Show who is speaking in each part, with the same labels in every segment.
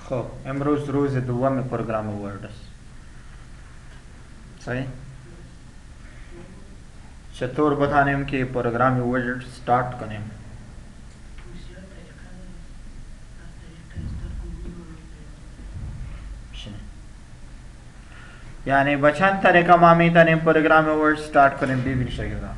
Speaker 1: خب امروز روز دوم پروگرام ورد است. صحیح؟ چطور بتانیم که پروگرام ورد start کنیم؟ یعنی با چند طریقه ما میتونیم پروگرام ورد start کنیم ببین شاگردان.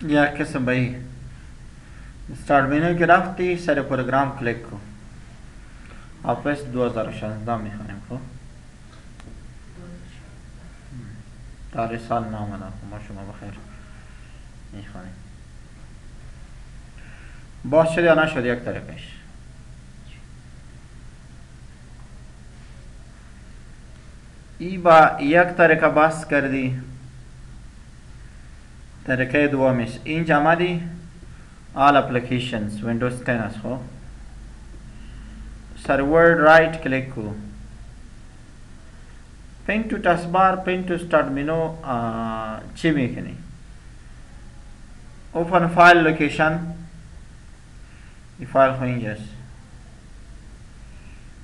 Speaker 1: یا قسم بایی start منو که رفتی سر پروگرام کلیک کن. آفیس 2016 میخوانیم. خب تاریخ سال نامه ما شما بخیر میخوانیم. باز شد یا نشد یک طرفش؟ ای با یک طریقه بحث کردی. طریقه دومیش اینجا آمدی all applications Windows 10 است. خب سر ورد رایت کلیک کو. پین تو تاسبار پین تو start منو چی میکنی؟ open file location. این فایل خو اینجاست.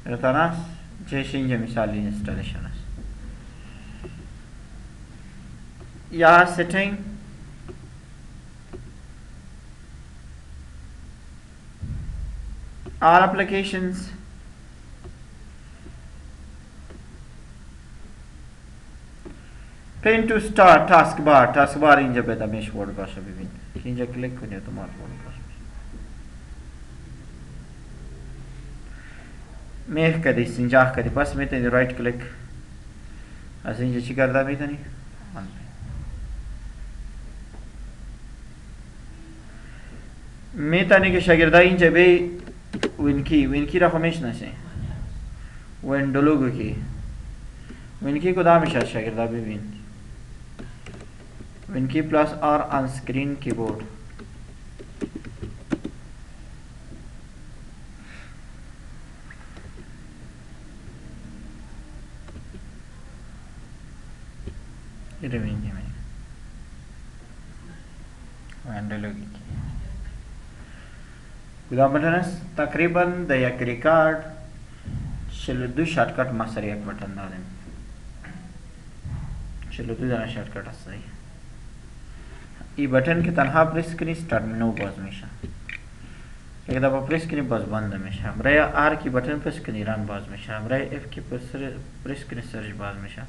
Speaker 1: رتان است جهش اینجا مثالی اینستالیشن است. یا setting all applications pin to start taskbar اینجا بده میش ورد باشه. ببین که اینجا کلیک کنی اتومات ورد باشه میخ کردی اینجا کردی پس میتونی رایت کلیک از اینجا چی کرده میتونی میتونی که شاگرده اینجا بی وینکی را خمیش نشه ویندولوگو کی وینکی کدامش هست شاگرده ببین وینکی پلاس آر آن سکرین کیبورد. این وینکی می ویندولوگی کی کدام بٹن است تقریبا د یک ریکارد 42 شارتکٹ ما سر یک بٹن دادیم 42 دانه شارتکट است. این بटन که تنها پرس کنی start منو باز میشه. یک دفعه پرس کنی باز بند میشه. برای آر کی بटन پرس کنی ران باز میشه. برای اف کی پرس کنی سرچ باز میشه.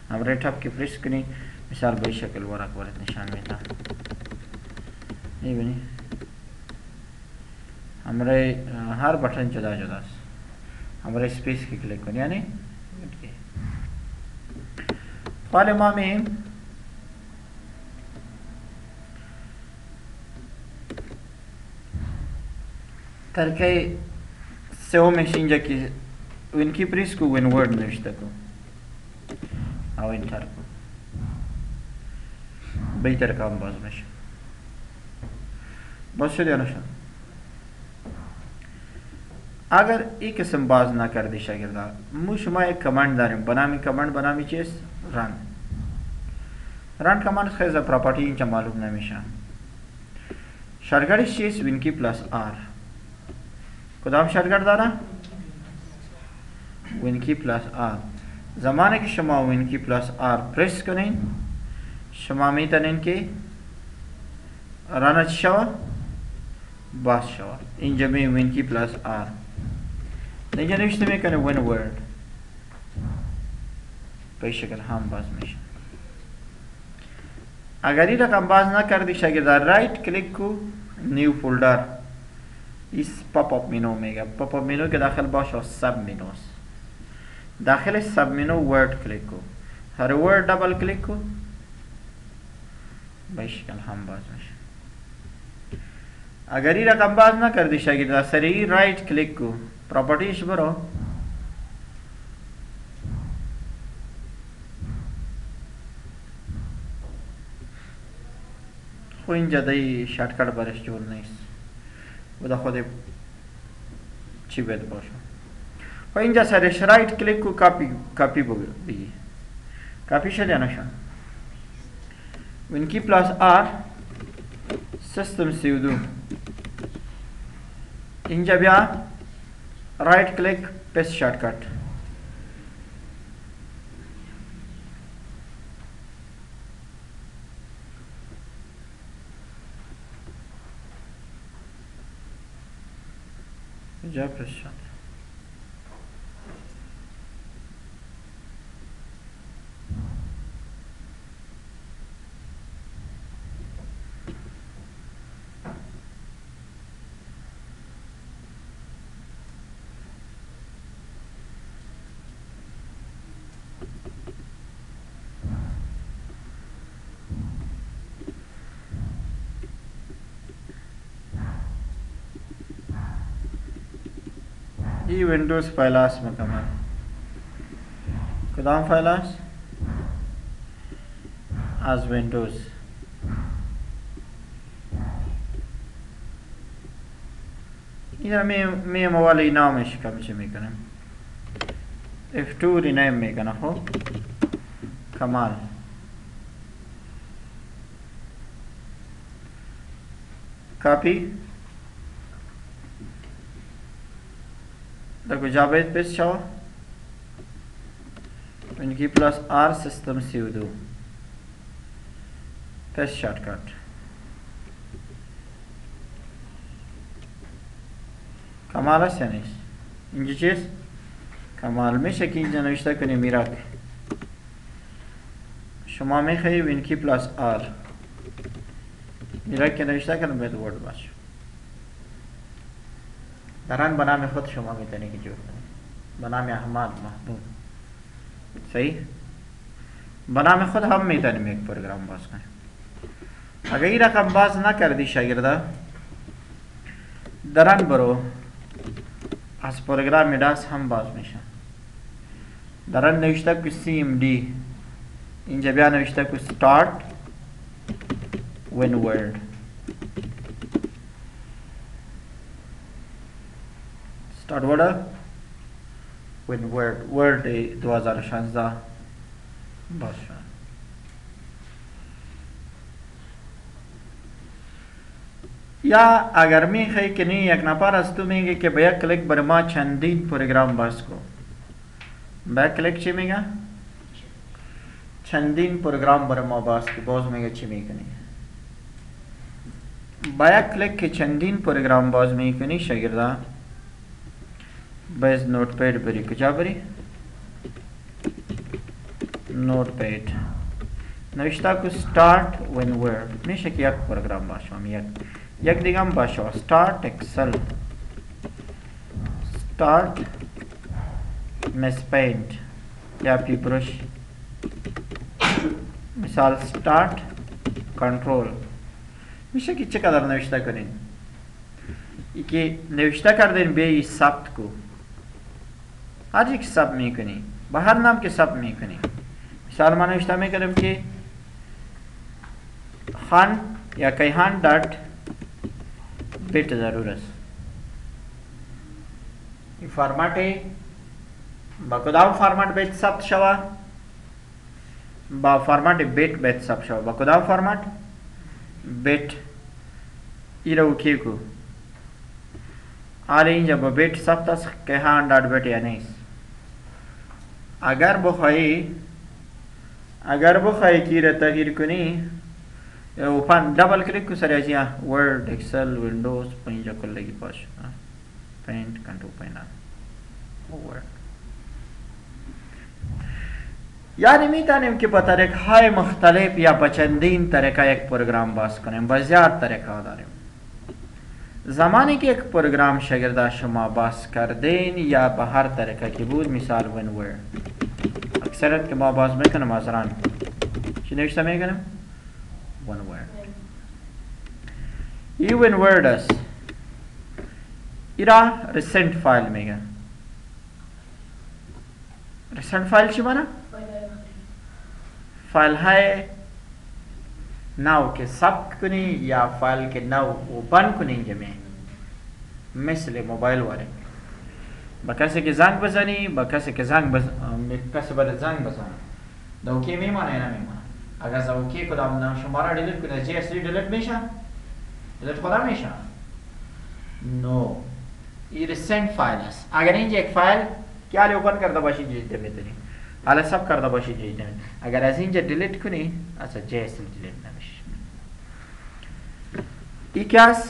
Speaker 1: برای ٹیب کی پرس کنی مثال به شکل ورق ورق نشان میده. میبینی हमारे हर बटन जुदा जुदा हमारे स्पेस की क्लिक करें यानी फाइल में तरके सेव मशीन जाकी इनकी प्रेस को विन वर्ड नविश्ता को आओ इंटर को बेहतर काम बाज में बस शुरू ना اگر एक किस्म बाज ना कर दी शागिर्दा मु शुमा एक कमांड दारिम बनामी चीज रन कमांड खैज़ प्रॉपर्टी इंचा मालूम नमीशा शॉर्टकट चीज विनकी प्लस आर कदम शॉर्टकट दारा विनकी प्लस आर ज़माने की शुमा विनकी प्लस आर प्रेस करें शुमा मीतन के रन शवा बास शवा इन जमी विनकी प्लस आर नहीं नविश्ते में कने वन वर्ड पे शक्ल हम बाज में अगर ये रकम बाज ना कर दी शागिर्दा राइट क्लिक को न्यू फोल्डर इस पॉपअप मेनू में पॉपअप मेनू के दाखिल बाश और सब मेनूस दाखिल सब मेनू वर्ड क्लिक को हर वर्ड डबल क्लिक को به این شکل هم باز میشه. اگر این رقم باز نکردی شاگرد سریع رایت کلیک کو پراپرتیش برو خو اینجا دی شارتکت برش جور نیست بوده خود چی باید باشه. خو اینجا سرش رایت کلیک کو کاپی بگی کاپی شد یا نشد وینکی پلاس آر سیستم سیودو اینجا بیا رایت کلیک پیست شارتکت اینجا پیست شد. ये विंडोज फाइलास मकमल कदम फाइलास از ویندوز اینا می موالی نامش کم چه میکنم F2 رینیم میکنه خب کمال کاپی در کجا باید پیست شو اینکی پلاس آر سیستم سیودو پیست شارتکت کمال است یا نیست اینجا چیست کمال میشه که اینجا نوشته کنیم میراک شما میخوایی اینکی پلاس آر میراک که نوشته کنیم باید ورد باشه در آن به نام خود شما میتونی که جور کنید به نام احمد محمود صحیح به نام خود هم میتونیم یک پروگرام باز کنیم. اگر این رقم باز نکردی شاگرده در آن برو از پروگرام داس هم باز میشه در آن نوشته که CMD اینجا بیا نوشته که start when word start word when word 2016 باز شد. یا اگر میخوای که نه یک نفر از تو میگه که با یک کلیک بر ما چندین پروگرام باز کو با یک کلیک چی میگه چندین پروگرام بر ما باز کو باز میگه چی میکنی با یک کلیک که چندین پروگرام باز میکنی شاگردا باید نوت پید بری کجا بری نوت پید نوشته که start when where میشه که یک پروگرام باشم یک دیگه هم باشه start excel start miss paint یا پی بروش مثال start control میشه که چقدر نوشته کنین ای که نوشته کردین بیایی ثبت کو هر یک ثبت میکنی با هر نام که ثبت میکنی مثال من نوشته میکنم که خان یا کیهان دات بیت ضرور است این فرمت با کدام فرمت بیت ثبت شوه با فرمت بیت ثبت شوه با کدام فرمت بیت ای رو کی کو آره اینجا با بیت ثبت است کیهان دات بیت یا نیست اگر بخواهی که را تغییر کنی اوپن double click को सर यहाँ वर्ड एक्सेल विंडोज पहिंजा खुलेगी पास पेंट कंट्रोल पैना वर्ड यानी میتونیم که با طریق های مختلف یا با چندین طریقه یک پروگرام باز کنیم با زیاد طریقه داریم زمانی که یک پروگرام شاگرد شما باز کردین یا به هر طریقه که بود مثال when where اکثرت که ما باز میکنم از ران چی نوشته میکنم one word even word است ایرا recent file میگن recent file چی معنی؟ فایل های نو که ثبت کنی یا فایل که نو اوپن کنی اینجا می مثل موبایل واره با کسی که زنگ بزنی با کسی که کسی باید زنگ بزنی دا اوکی میمانه یا نمیمانه اگر از اوکی کدام نام شماره دیلیت کنی از جی اس دیلیت میشه دیلیت خدا میشه نو این ریسنت فایل است اگر اینجا یک فایل که حالی اوپن کرده باشی جیده میتونی حالا سب کرده باشی جیده میتونی اگر از اینجا دیلیت کنی از جی اس دیلیت نمیشه ای که از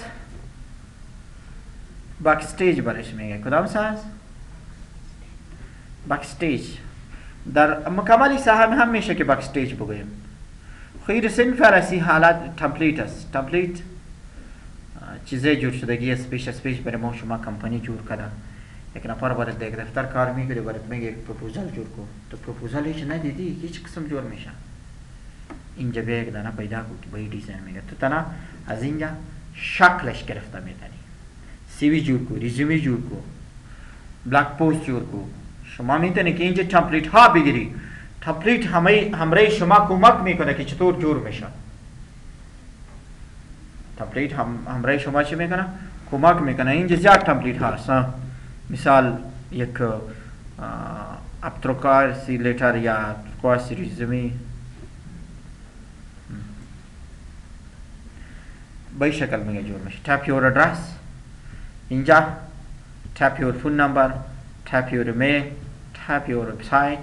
Speaker 1: بکستیج برش میگه کدام ساز؟ بکستیج در مکملی ساحه هم میشه که بکستیج بگویم خیلی ریسنت فایل اسی حالت تمپلیت است تمپلیت چیزای جور شدگی است پیش از پیش برای ما شما کمپانی جور کرده یک نفر باید یک دفتر کار میگیره باید میگه یک پروپوزال جور کو تو پروپوزال هیچ ندیدی هیچ قسم جور میشه اینجا بیا یک دانه پیدا کو که باید دیزاین میگه تو تنها از اینجا شکلش گرفته میتونی سی وی جور کو ریزومی جور کو بلاک پوست جور کو شما میتونی که اینجا تمپلیت ها بگیری تمپلیت همراه شما کمک میکنه که چطور جور میشه تمپلیت همراه شما چی میکنه کمک میکنه اینجا زیاد تمپلیت هست مثال یک ابتروکارسی لیتر یا ابتروکارسی ریزومی به شکل میگه جور میشه تپ یور ادرس اینجا تپ یور فون نمبر تپ یور ایمیل تپ یور وبسایت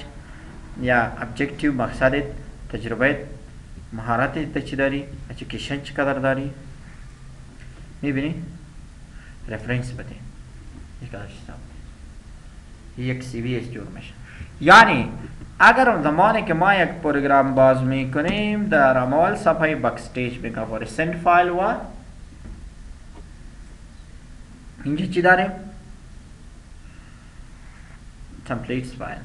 Speaker 1: یا ابجکتیو مقصدت تجربه مهارت چی داری اچیکیشن چقدر داری میبینی رفرنس بده یک سی وی اس جور میشه یعنی اگر زمانی که ما یک پروگرام باز میکنیم در اول صفحه بکستیج میگه و ریسنت فایل و اینجا چی داریم تمپلیتس فایل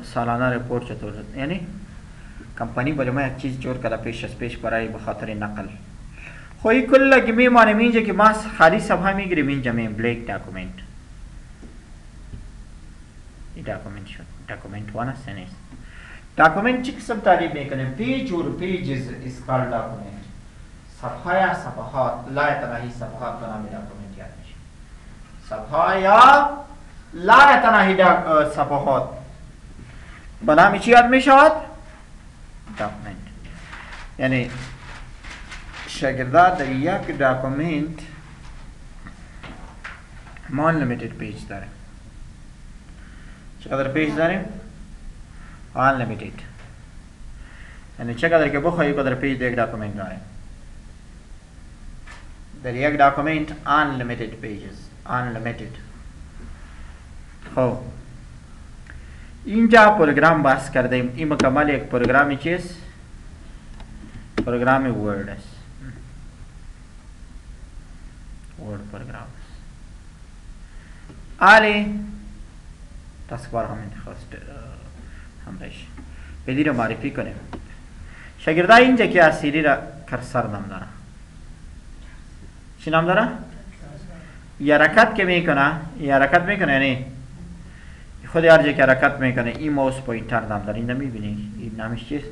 Speaker 1: سالانه رپورت چطور یعنی کمپانی برای ما یک چیز جور کرده پیش از پیش برای بخاطر نقل خوی کل که میمانیم اینجا که ما خالی صفحه میگیریم اینجا میم بلیک داکومنت این داکومنت شد داکومنت وانا سنیست داکومنت چی قسم تعریف میکنیم پیج اور پیجز is called document صفحه یا صفحات لا تناهی صفحات به نام داکومنت یاد میشه صفحه یا لا تناهی صفحات به نام چی یاد میشود داکومنت یعنی شاگردان در یک داکومنت ما unlimited پیج داریم چقدر پیج داریم؟ unlimited یعنی چقدر که بخواهی قدر پیج در یک داکومنت داریم در یک داکومنت unlimited pages unlimited خب اینجا پروگرام بحث کردیم این مکمل یک پروگرامی چیست؟ پروگرامی ورد است ورد پروگرام است آلی تاسکبار هم انتخواست همراهش بدی رو معرفی کنیم شاگردای اینجا که اسیری را کرسر نام داره چی نام داره؟ یه حرکت که میکنه یعنی خود هر جا که حرکت میکنه این ماوس پوینتر نام داره این نمیبینی این نامش چیست؟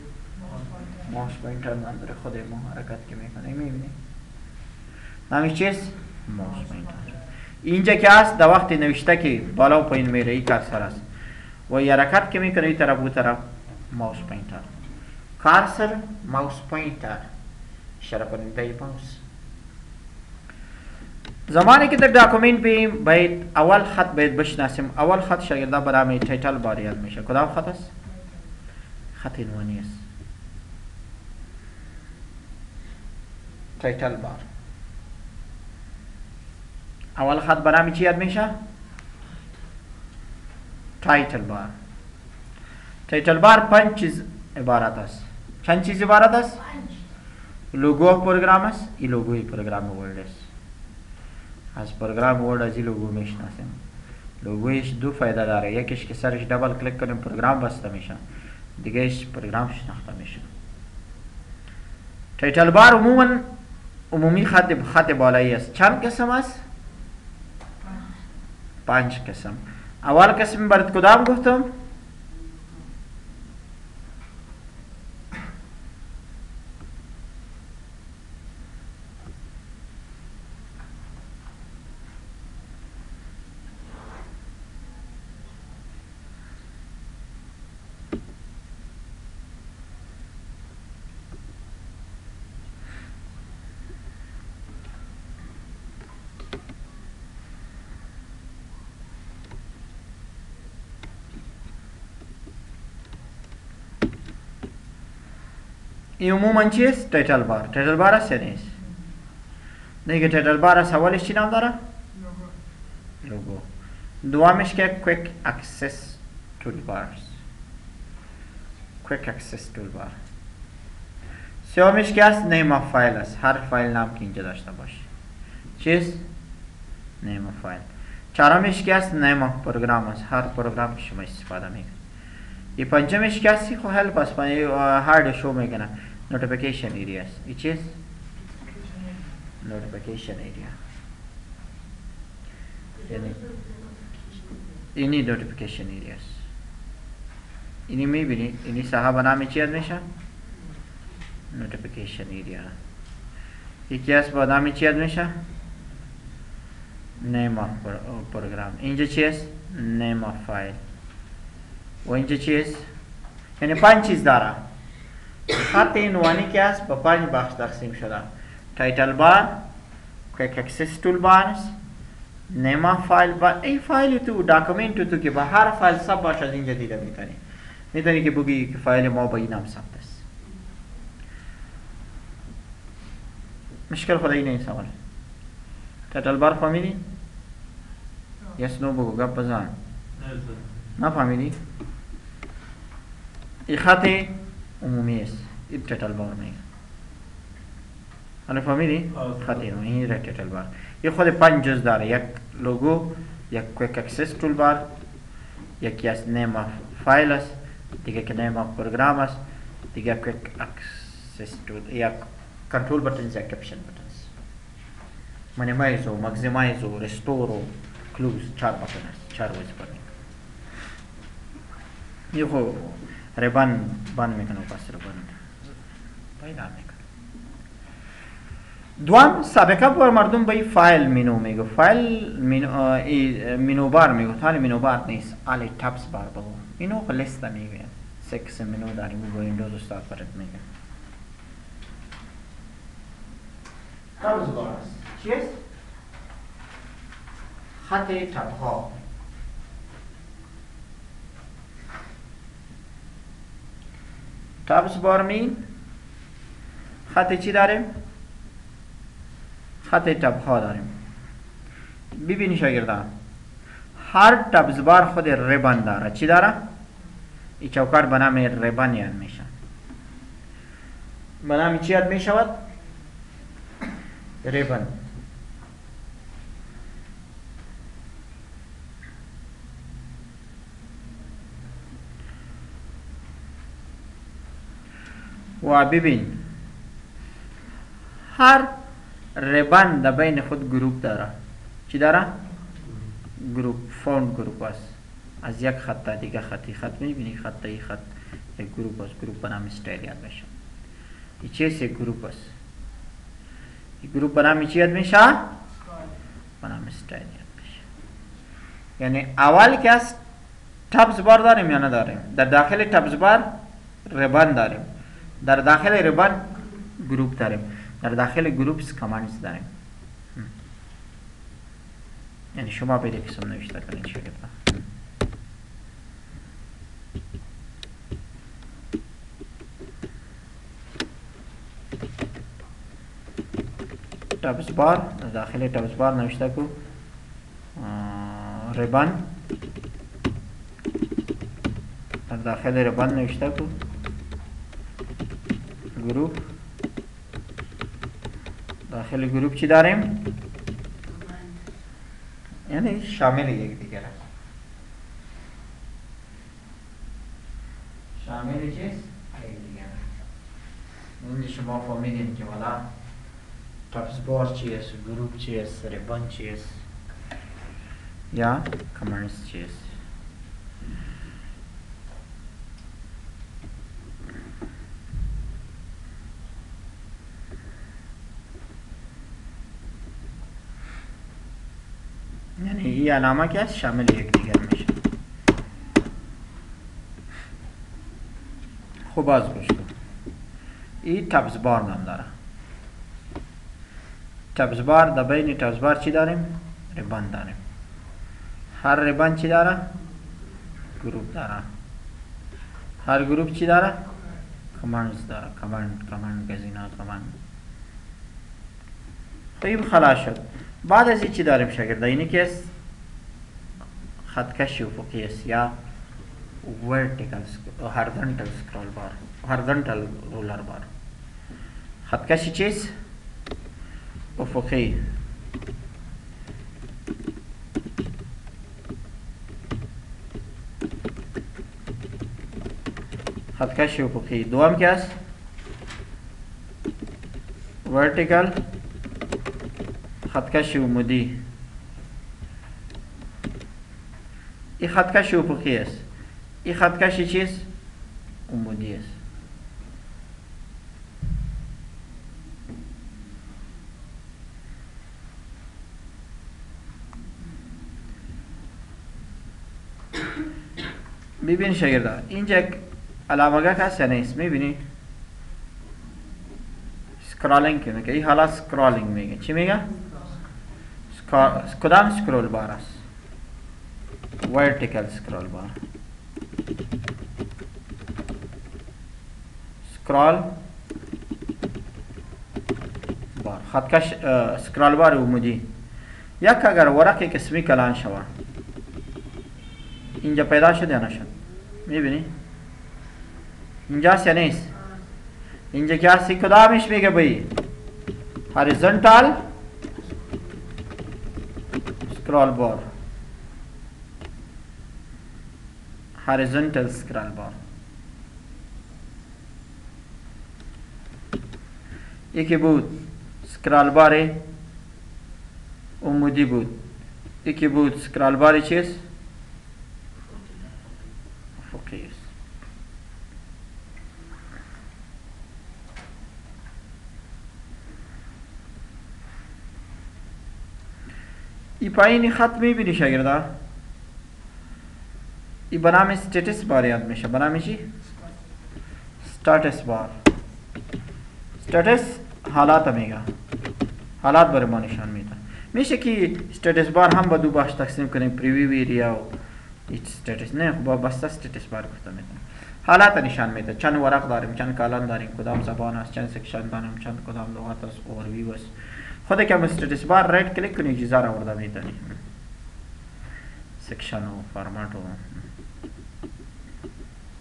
Speaker 1: ماوس پوینتر نام داره خود ما حرکت که میکنه این میبینی نامش چیست؟ ماوس پوینتر اینجا که هست در وقت نوشته که بالا و پایین میره این کارسر است و یه حرکت که میکنه این طرف و طرف ماوس پوینتر کارسر ماوس پوینتر اشاره کننده ماوس زمانی که در داکومنت بیم باید اول خط باید بشناسیم اول خط شاگردا برای تایتل بار یاد میشه کدام خط است؟ خط عنوانی است تایتل بار اول خط برای چی یاد میشه؟ تایتل بار تایتل بار 5 چیز عبارت است چند چیز عبارت است؟ لوگو پروگرام است این لوگوی پروگرام ورد است از پروگرام ورد از این لوگو میشناسیم لوگویش دو فایده داره یکیش که سرش دبل کلیک کنیم پروگرام بسته میشه دیگهش پروگرام شناخته میشه تایتل بار عمومی خط بالایی است. چند قسم است؟ 5 قسم. اول قسم برات کدام گفتم؟ این عموما چیست؟ تایتل بار. تایتل بار است یا نیست؟ دیگه تایتل بار است. اولش چی نام داره؟ لوگو. دوامش که کویک اکسس تول بارز. کویک اکسس تول بار. سومش که است؟ نیم آف فایل است. هر فایل نام که اینجا داشته باشه. چیست؟ نیم آف فایل. چهارمش که است؟ نیم آف پروگرام است. هر پروگرام که شما استفاده میکنید. این پنجمش که است؟ خو هلپ است. هارد شو میکنه. نوتیفیکیشن ایریا است. این چیست؟ نوتیفیکیشن ایریا. یعنی اینی نوتیفیکیشن ایریا است. اینی میبینی؟ اینی صاحب نامی چی میشه؟ نوتیفیکیشن ایریا. یکی از با نامی چی میشه؟ نیم آف پروگرام. اینجا چی است؟ نیم آف فایل. و اینجا چی است؟ یعنی 5 چیز داره. خط عنوانی که است با 5 بخش تقسیم شده. تایتل بار، کویک اکسس تول بارز، نیم آف فایل بار. این فایل تو داکومنت تو که با هر فایل سب باش از اینجا دیده میتونی که بگی که فایل ما با این نام ثبت است. مشکل خدایی نیست. اول تایتل بار فهمیدی؟ یس نو بگو، گپ بزن. نفهمیدی؟ این خط عمومی است. این تایتل بار میگه. حالا فهمیدی؟ خط عمومی. این تایتل بار. این خود 5 جز داره. یک لوگو، یک کویک اکسس تول بار، یکی از نیم آف فایل است، دیگه که نیم آف پروگرام است، دیگه کویک اکسس تول یا کنترل بٹنز یا کپشن بٹنز. منیمایز و ماکسیمایز و رستور و کلوز 4 بٹن است. 4 وظیفه میکنه. یه خو ریبان بند میکنه و پس ریبان پیدا میکنه. دوام سابقه بار مردم به فایل مینو میگو. فایل مینو بار میگو. حالا مینو بار نیست. حالا تابز بار بگو. اینو لیست میگه. 6 مینو داریم و ویندوز استاد برات میگه. تابز بار چیست؟ خط تاب ها. تابز بار می خط چی داریم؟ خط تاب ها داریم. ببینی شاگردان، هر تابز بار خود ریبان داره. چی داره؟ این چوکار به نام ریبان یاد میشه. به نام چی یاد میشود؟ ریبان. و ببین هر ریبان در بین خود گروپ داره. چی داره؟ گروپ. فاوند گروپ است. از یک خط تا دیگه خط میبینی. خط تا یک خط یک گروپ است. گروپ به نام استایل یاد میشه. این چیست؟ یک گروپ است. این گروپ به نام چی یاد میشه؟ به نام استایل یاد میشه. یعنی اول که از تابز بار داریم یا نداریم؟ در داخل تابز بار ریبان داریم. در داخل ریبان گروپ داریم. در داخل گروپس کاماندز داریم. یعنی شما به یک قسم نوشته کنید شاگردان. تابز بار، در داخل تابز بار نوشته کو ریبان. در داخل ریبان نوشته کو گروپ. داخل گروپ چی داریم؟ یعنی شامل یک دیگر است. شامل چیست؟ یک دیگر است. اینجا شما فهمیدین که والا تابسبار چیست، گروپ چیست، ریبان چیست یا کامنتس چیست. یعنی این علامه که هست شامل یک دیگر میشه. خب باز گوش کن. این تابسبار نام داره. تابسبار در بین تابسبار چی داریم؟ ریبان داریم. هر ریبان چی داره؟ گروپ داره. هر گروپ چی داره؟ کامنتس داره. کامنت گزینه کامنت. خیلی خلاص شد. بعد از این چی داریم شاگرد؟ اینی که خطکش افقی است یا vertical horizontal scroll bar horizontal roller bar. خطکش چیز؟ افقی. خطکش افقی. دوم که است؟ vertical خطکش عمودی. این خطکش افقی است. این خطکش چیز؟ عمودی است. ببین شاگردا اینجا یک علامه هست یا نیست؟ میبینی؟ سکرالینگ کنه که این حالا سکرالینگ میگه. چی میگه؟ کدام سکرول بار است؟ vertical scroll bar. scroll bar خطکش سکرال بار عمودی. یک اگر ورقی قسمی کلان شوه اینجا پیدا شد یا نشد؟ میبینی؟ اینجاست یا نیست؟ اینجا که هستی کدامش میگه بایی؟ horizontal scroll bar. horizontal scroll bar. یکی بود سکرال بار عمودی بود. یکی بود سکرال بار چیز؟ افقی است. ای پایینی خط میبینی شاگردا؟ ای بنام استاتس بار یاد میشه. بنام چی؟ استاتس بار. استاتس حالات میگه. حالات برای ما نشان میده. میشه که استاتس بار هم با دو بخش تقسیم کنیم، پریویو ایریا و استاتس. نه با بس استاتس بار گفته میتونم. حالات نشان میده. چند ورق داریم، چند کالم داریم، کدام زبان است، چند سکشن داریم، چند کدام لغت است، اوورویو است. خود که استاتس بار رایت کلیک کنی چیزا را آورده میتونی. سکشن و فرمت و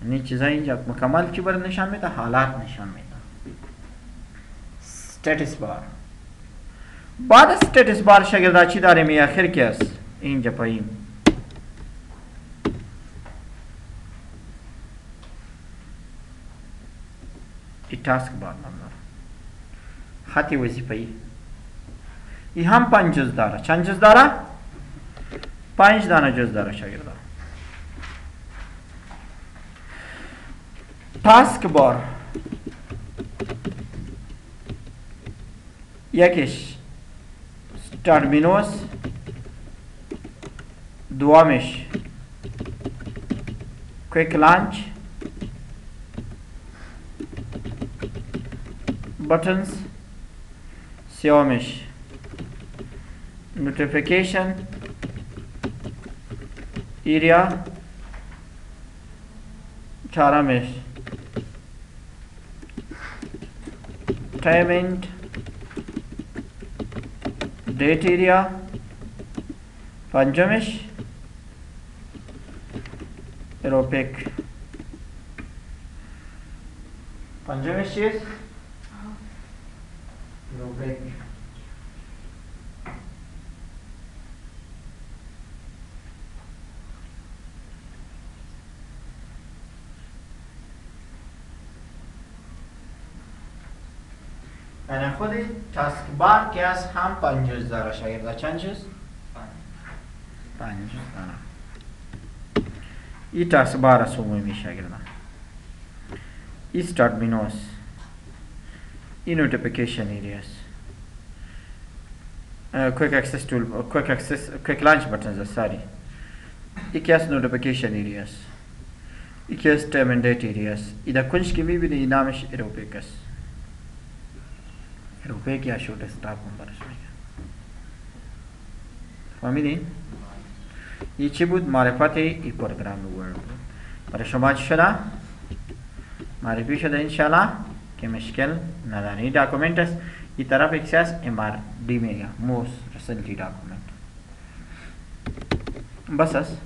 Speaker 1: این چیزا اینجا مکمل چی بر نشان میده؟ حالات نشان میده. استاتس بار. بعد استاتس بار شاگردا چی داریم؟ ای آخر که است اینجا پایین ای تاسک بار نام داره. خطی وظیفه‌ای. ای هم 5 جز داره. چند جز داره؟ 5 دانه جز داره شاگردا. تاسک بار یکیش ترمینوس، دوامش کویک لانچ، بٹنز، سیومش نوٹیفیکیشن ایریا، چهارمش time date area पंचमेश एरोपिक पंचमेश चीज एरोपिक یعنی خود تاسک بار که از هم 50 داره شاگرد چند جز؟ 50 داره. این تاسک بار است عمومی شاگردان. این start menus. این notification areas. Quick access tool, quick launch buttons are sorry. Iki as notification areas. Iki as time and date areas. Ida kunch ki भी नहीं नाम है एरोपेकस. एरोपेक या शूट स्टॉप नंबर है. فهمیدین؟ این چی بود؟ معرفت این پروگرام ورد برای شما چی شده؟ معرفی شده انشاءالله که مشکل نداره. این داکومنت است. این طرف ایک سیاس MRD میگه موست رسلتی داکومنت. بس است.